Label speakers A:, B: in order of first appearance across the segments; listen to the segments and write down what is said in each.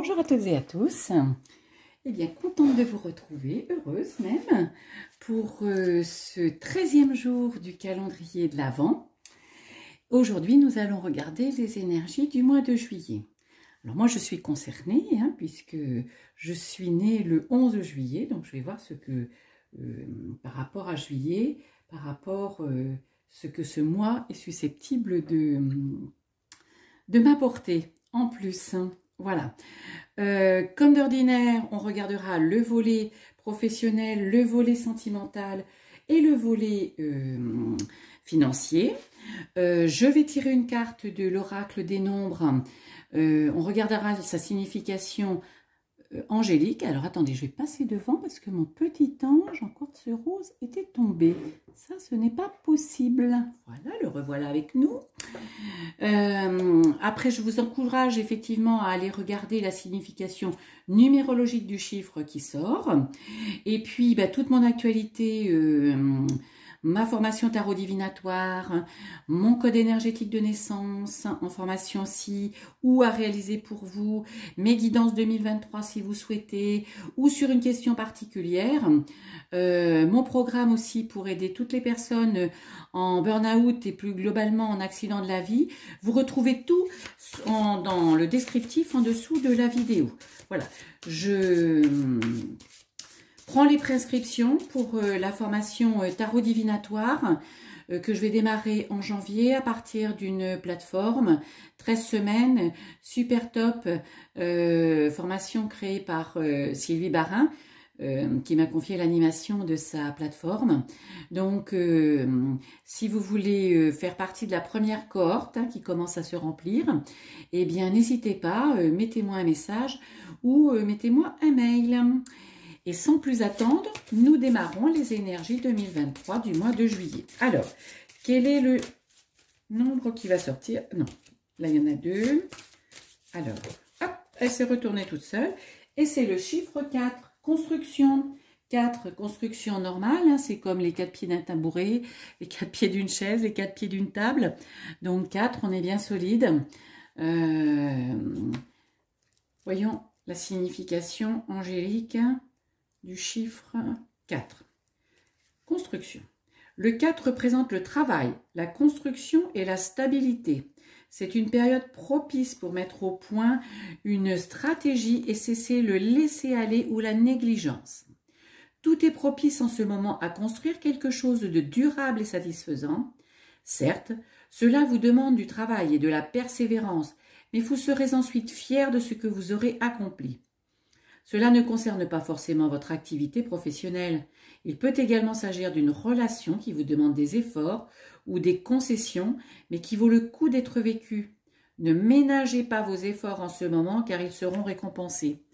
A: Bonjour à toutes et à tous. Eh bien, contente de vous retrouver, heureuse même, pour ce 13e jour du calendrier de l'Avent. Aujourd'hui, nous allons regarder les énergies du mois de juillet. Alors moi, je suis concernée, puisque je suis née le 11 juillet, donc je vais voir ce que, par rapport à juillet, par rapport ce que ce mois est susceptible de m'apporter en plus. Voilà. Comme d'ordinaire, on regardera le volet professionnel, le volet sentimental et le volet financier. Je vais tirer une carte de l'oracle des nombres. On regardera sa signification angélique. Alors attendez, je vais passer devant parce que mon petit ange en quartz rose était tombé. Ça, ce n'est pas possible. Voilà, le revoilà avec nous. Après, je vous encourage effectivement à aller regarder la signification numérologique du chiffre qui sort. Et puis, toute mon actualité, ma formation tarot divinatoire, mon code énergétique de naissance en formation aussi, ou à réaliser pour vous, mes guidances 2023 si vous souhaitez, ou sur une question particulière. Mon programme aussi pour aider toutes les personnes en burn-out et plus globalement en accident de la vie. Vous retrouvez tout dans le descriptif en dessous de la vidéo. Voilà, je prends les prescriptions pour la formation tarot divinatoire que je vais démarrer en janvier à partir d'une plateforme, 13 semaines, super top, formation créée par Sylvie Barin, qui m'a confié l'animation de sa plateforme. Donc, si vous voulez faire partie de la première cohorte qui commence à se remplir, eh bien, n'hésitez pas, mettez-moi un message ou mettez-moi un mail. Et sans plus attendre, nous démarrons les énergies 2023 du mois de juillet. Alors, quel est le nombre qui va sortir? Non, là, il y en a deux. Alors, hop, elle s'est retournée toute seule. Et c'est le chiffre 4. Construction, 4, construction normale, c'est comme les 4 pieds d'un tabouret, les 4 pieds d'une chaise, les 4 pieds d'une table. Donc 4, on est bien solide. Voyons la signification angélique du chiffre 4. Construction. Le 4 représente le travail, la construction et la stabilité. C'est une période propice pour mettre au point une stratégie et cesser le laisser-aller ou la négligence. Tout est propice en ce moment à construire quelque chose de durable et satisfaisant. Certes, cela vous demande du travail et de la persévérance, mais vous serez ensuite fiers de ce que vous aurez accompli. Cela ne concerne pas forcément votre activité professionnelle. Il peut également s'agir d'une relation qui vous demande des efforts ou des concessions, mais qui vaut le coup d'être vécue. Ne ménagez pas vos efforts en ce moment car ils seront récompensés.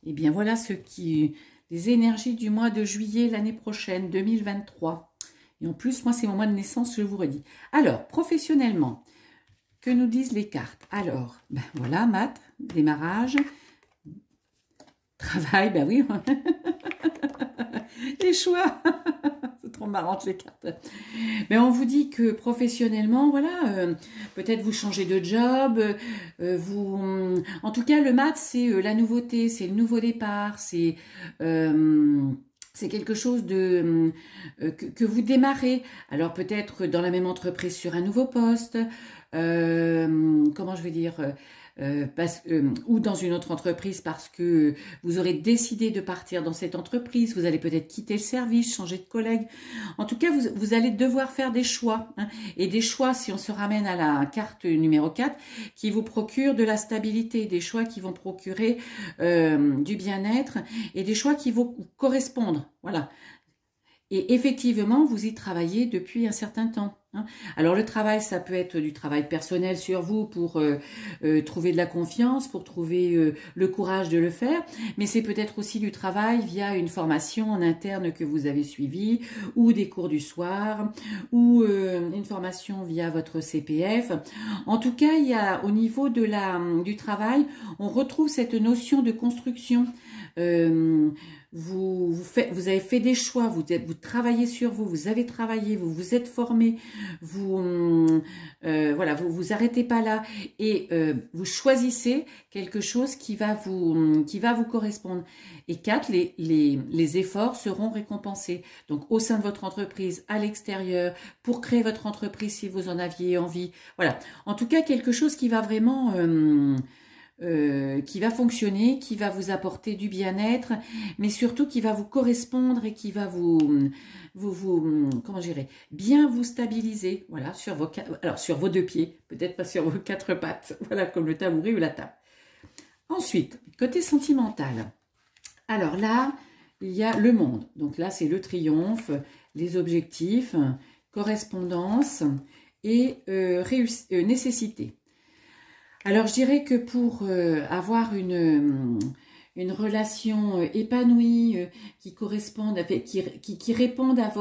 A: Et bien voilà les énergies du mois de juillet l'année prochaine, 2023. Et en plus, moi c'est mon mois de naissance, je vous redis. Alors, professionnellement, que nous disent les cartes? Alors, voilà, maths, démarrage. Travail, oui. Les choix. C'est trop marrant les cartes. Mais on vous dit que professionnellement, voilà, peut-être vous changez de job, en tout cas, le maths, c'est la nouveauté, c'est le nouveau départ, c'est quelque chose que vous démarrez. Alors peut-être dans la même entreprise sur un nouveau poste, comment je vais dire, ou dans une autre entreprise parce que vous aurez décidé de partir dans cette entreprise, vous allez peut-être quitter le service, changer de collègue. En tout cas, vous allez devoir faire des choix. Et des choix, si on se ramène à la carte numéro 4, qui vous procurent de la stabilité, des choix qui vont procurer du bien-être et des choix qui vont correspondre. Voilà. Et effectivement, vous y travaillez depuis un certain temps. Alors le travail, ça peut être du travail personnel sur vous pour trouver de la confiance, pour trouver le courage de le faire, mais c'est peut-être aussi du travail via une formation en interne que vous avez suivie, ou des cours du soir, ou une formation via votre CPF. En tout cas, il y a au niveau du travail, on retrouve cette notion de construction. vous avez fait des choix, vous travaillez sur vous, vous avez travaillé, vous vous êtes formé, voilà, vous arrêtez pas là et vous choisissez quelque chose qui va vous correspondre. Et 4, les efforts seront récompensés. Donc au sein de votre entreprise, à l'extérieur, pour créer votre entreprise si vous en aviez envie. Voilà. En tout cas, quelque chose qui va vraiment qui va fonctionner, qui va vous apporter du bien-être, mais surtout qui va vous correspondre et qui va comment je dirais, bien vous stabiliser, voilà, sur vos 2 pieds, peut-être pas sur vos 4 pattes, voilà, comme le tabouret ou la table. Ensuite, côté sentimental, alors là, il y a le monde, donc là c'est le triomphe, les objectifs, correspondance et nécessité. Alors, je dirais que pour avoir une relation épanouie, qui corresponde, qui réponde à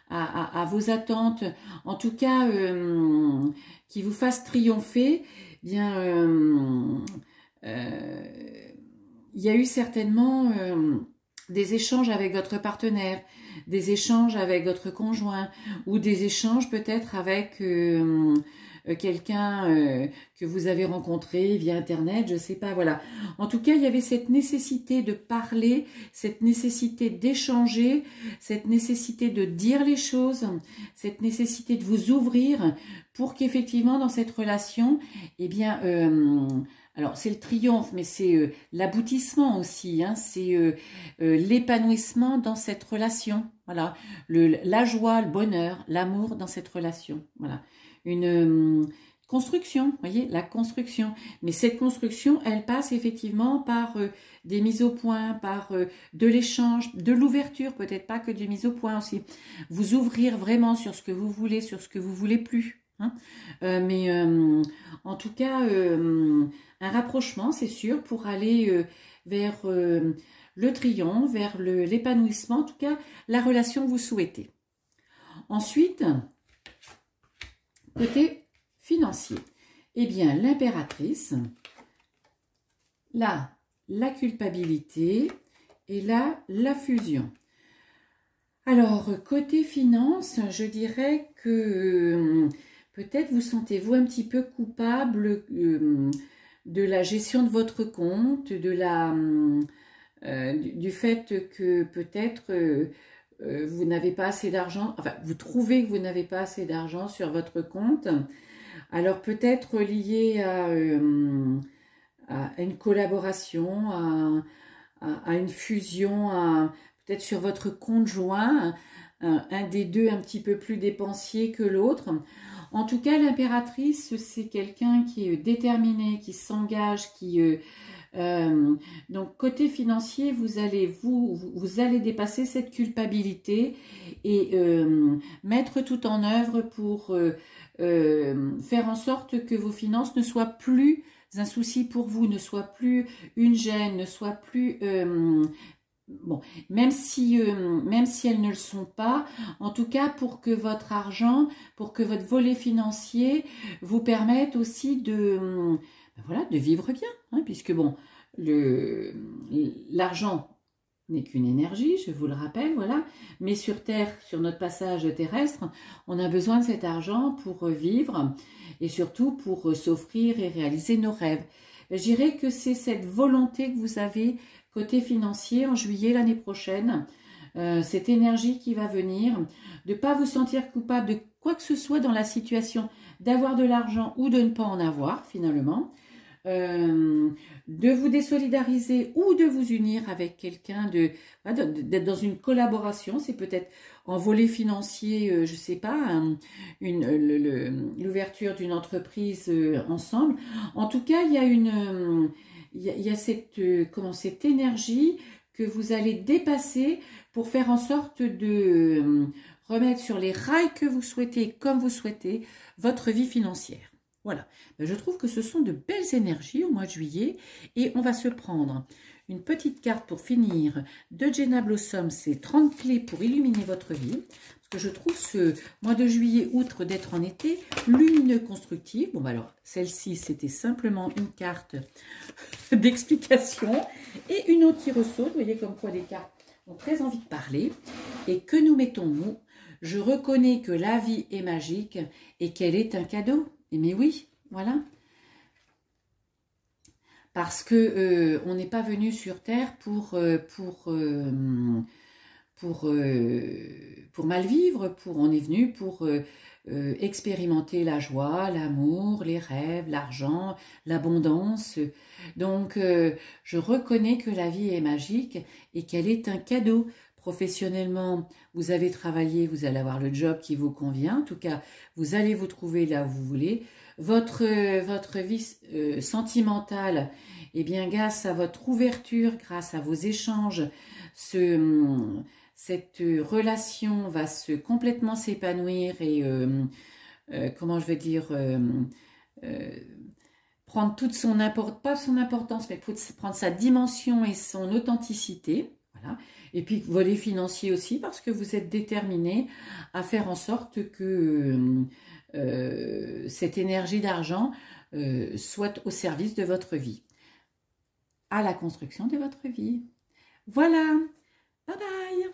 A: à vos attentes, en tout cas, qui vous fasse triompher, eh bien, il y a eu certainement des échanges avec votre partenaire, des échanges avec votre conjoint, ou des échanges peut-être avec quelqu'un que vous avez rencontré via Internet, je sais pas, voilà. En tout cas, il y avait cette nécessité de parler, cette nécessité d'échanger, cette nécessité de dire les choses, cette nécessité de vous ouvrir pour qu'effectivement, dans cette relation, eh bien, alors c'est le triomphe, mais c'est l'aboutissement aussi, hein, c'est l'épanouissement dans cette relation, voilà, la joie, le bonheur, l'amour dans cette relation, voilà. Une construction, vous voyez, la construction. Mais cette construction, elle passe effectivement par des mises au point, par de l'échange, de l'ouverture, peut-être pas que des mises au point aussi. Vous ouvrir vraiment sur ce que vous voulez, sur ce que vous voulez plus. Hein. En tout cas, un rapprochement, c'est sûr, pour aller vers le triomphe, vers l'épanouissement, en tout cas, la relation que vous souhaitez. Ensuite, côté financier, eh bien, l'impératrice, là, la culpabilité et là, la fusion. Alors, côté finance, je dirais que peut-être vous sentez-vous un petit peu coupable de la gestion de votre compte, du fait que peut-être vous n'avez pas assez d'argent, enfin, vous trouvez que vous n'avez pas assez d'argent sur votre compte. Alors, peut-être lié à une collaboration, à une fusion, peut-être sur votre conjoint, un des deux un petit peu plus dépensier que l'autre. En tout cas, l'impératrice, c'est quelqu'un qui est déterminé, qui s'engage, donc côté financier, vous allez dépasser cette culpabilité et mettre tout en œuvre pour faire en sorte que vos finances ne soient plus un souci pour vous, ne soient plus une gêne, ne soient plus bon, même si elles ne le sont pas, en tout cas pour que votre argent, pour que votre volet financier vous permette aussi de voilà, de vivre bien, hein, puisque bon, l'argent n'est qu'une énergie, je vous le rappelle, voilà, mais sur Terre, sur notre passage terrestre, on a besoin de cet argent pour vivre et surtout pour s'offrir et réaliser nos rêves. Je dirais que c'est cette volonté que vous avez côté financier en juillet l'année prochaine, cette énergie qui va venir, de ne pas vous sentir coupable de quoi que ce soit dans la situation, d'avoir de l'argent ou de ne pas en avoir finalement, de vous désolidariser ou de vous unir avec quelqu'un, d'être dans une collaboration, c'est peut-être en volet financier, je sais pas, l'ouverture d'une entreprise ensemble. En tout cas, il y a cette énergie que vous allez dépasser pour faire en sorte de remettre sur les rails que vous souhaitez, comme vous souhaitez, votre vie financière. Voilà, je trouve que ce sont de belles énergies au mois de juillet et on va se prendre une petite carte pour finir de Jenna Blossom, c'est 30 clés pour illuminer votre vie. Parce que je trouve ce mois de juillet, outre d'être en été, lumineux constructif. Bon, alors, celle-ci, c'était simplement une carte d'explication. Et une autre qui ressaute, vous voyez comme quoi les cartes ont très envie de parler. Et que nous mettons-nous? Je reconnais que la vie est magique et qu'elle est un cadeau. Et mais oui, voilà. Parce que on n'est pas venu sur Terre pour mal vivre, on est venu pour expérimenter la joie, l'amour, les rêves, l'argent, l'abondance. Donc, je reconnais que la vie est magique et qu'elle est un cadeau. Professionnellement, vous avez travaillé, vous allez avoir le job qui vous convient. En tout cas, vous allez vous trouver là où vous voulez. Votre vie sentimentale, eh bien, grâce à votre ouverture, grâce à vos échanges, cette relation va complètement s'épanouir et, comment je vais dire, prendre toute son importance, pas son importance, mais prendre sa dimension et son authenticité. Voilà. Et puis, volet financier aussi, parce que vous êtes déterminé à faire en sorte que cette énergie d'argent soit au service de votre vie, à la construction de votre vie. Voilà, bye bye.